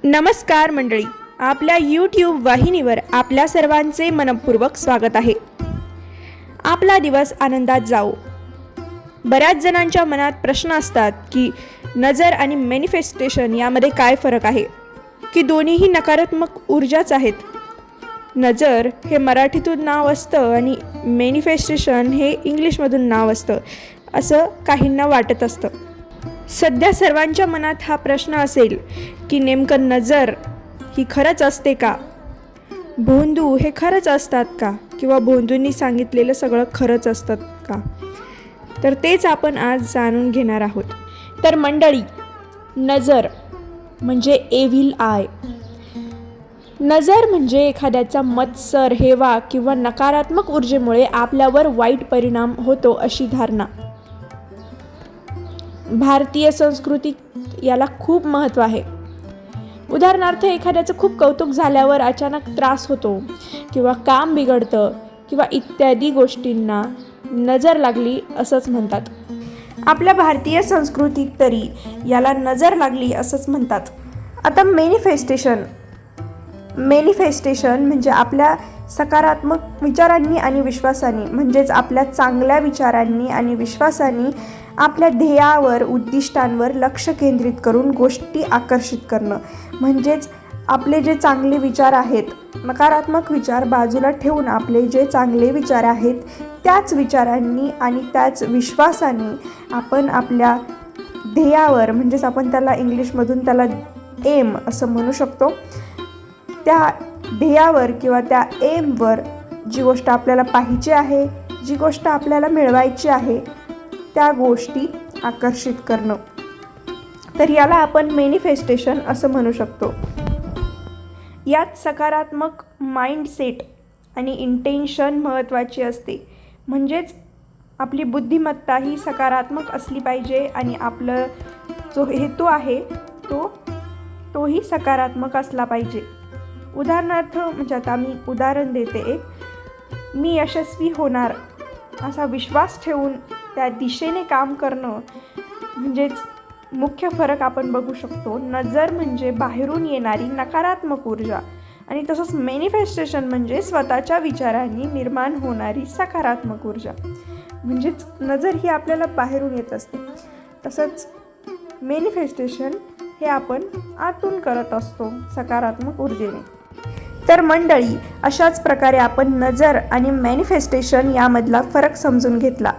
नमस्कार मंडळी, आपल्या यूट्यूब वाहिनीवर आपल्या सर्वांचे मनपूर्वक स्वागत आहे. आपला दिवस आनंदात जाओ. बऱ्याच जणांच्या मनात प्रश्न असतात की नजर आणि मॅनिफेस्टेशन यामध्ये काय फरक आहे, की दोन्हीही नकारात्मक ऊर्जाच आहेत. नजर हे मराठीतून नाव असतं आणि मॅनिफेस्टेशन हे इंग्लिशमधून नाव असतं, असं काहींना वाटत असतं. सध्या सर्वांच्या मनात हा प्रश्न असेल की नेमकं नजर ही खरंच असते का? भोंदू हे खरंच असतात का? किंवा भोंदूंनी सांगितलेलं सगळं खरंच असतात का? तर तेच आपण आज जाणून घेणार आहोत. तर मंडळी, नजर म्हणजे एव्हिल आय. नजर म्हणजे एखाद्याचा मत्सर, हेवा किंवा नकारात्मक ऊर्जेमुळे आपल्यावर वाईट परिणाम होतो अशी धारणा. भारतीय संस्कृतीत याला खूप महत्त्व आहे. उदाहरणार्थ, एखाद्याचं खूप कौतुक झाल्यावर अचानक त्रास होतो किंवा काम बिघडतं किंवा इत्यादी गोष्टींना नजर लागली असंच म्हणतात. आपल्या भारतीय संस्कृतीत तरी याला नजर लागली असंच म्हणतात. आता मॅनिफेस्टेशन म्हणजे आपल्या सकारात्मक विचारांनी आणि विश्वासांनी, म्हणजेच आपल्या चांगल्या विचारांनी आणि विश्वासांनी आपल्या ध्येयावर, उद्दिष्टांवर लक्ष केंद्रित करून गोष्टी आकर्षित करणं. म्हणजेच आपले जे चांगले विचार आहेत, नकारात्मक विचार बाजूला ठेवून आपले जे चांगले विचार आहेत त्याच विचारांनी आणि त्याच विश्वासाने आपण आपल्या ध्येयावर, म्हणजेच आपण त्याला इंग्लिशमधून त्याला एम असं म्हणू शकतो, त्या ध्येयावर किंवा त्या एमवर जी गोष्ट आपल्याला पाहिजे आहे, जी गोष्ट आपल्याला मिळवायची आहे, त्या गोष्टी आकर्षित करणं. तर याला आपण मॅनिफेस्टेशन असं म्हणू शकतो. यात सकारात्मक माइंडसेट आणि इंटेन्शन महत्त्वाची असते. म्हणजेच आपली बुद्धिमत्ता ही सकारात्मक असली पाहिजे आणि आपलं जो हेतू आहे तोही सकारात्मक असला पाहिजे. उदाहरणार्थ, म्हणजे आता मी उदाहरण देते एक. मी यशस्वी होणार असा विश्वास ठेवून त्या दिशेने काम करणं, म्हणजेच मुख्य फरक आपण बघू शकतो. नजर म्हणजे बाहेरून येणारी नकारात्मक ऊर्जा आणि तसंच मॅनिफेस्टेशन म्हणजे स्वतःच्या विचारांनी निर्माण होणारी सकारात्मक ऊर्जा. म्हणजेच नजर ही आपल्याला बाहेरून येत असते, तसंच मॅनिफेस्टेशन हे आपण आतून करत असतो सकारात्मक ऊर्जेने. तर मंडळी, अशाच प्रकारे आपण नजर आणि मॅनिफेस्टेशन यामधला फरक समजून घेतला.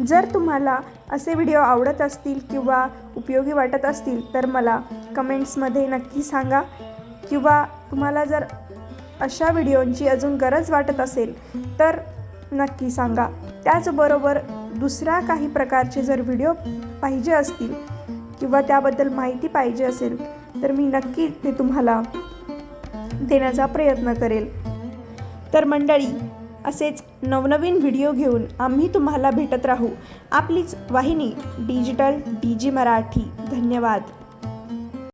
जर तुम्हाला असे व्हिडिओ आवडत असतील किंवा उपयोगी वाटत असतील तर मला कमेंट्समध्ये नक्की सांगा. किंवा तुम्हाला जर अशा व्हिडिओंची अजून गरज वाटत असेल तर नक्की सांगा. त्याचबरोबर दुसऱ्या काही प्रकारचे जर व्हिडिओ पाहिजे असतील किंवा त्याबद्दल माहिती पाहिजे असेल तर मी नक्की ते तुम्हाला देण्याचा प्रयत्न करेल. तर मंडळी, असेच नवनवीन व्हिडिओ घेऊन आम्ही तुम्हाला भेटत राहू. आपलीच वाहिनी डिजिटल DG मराठी. धन्यवाद.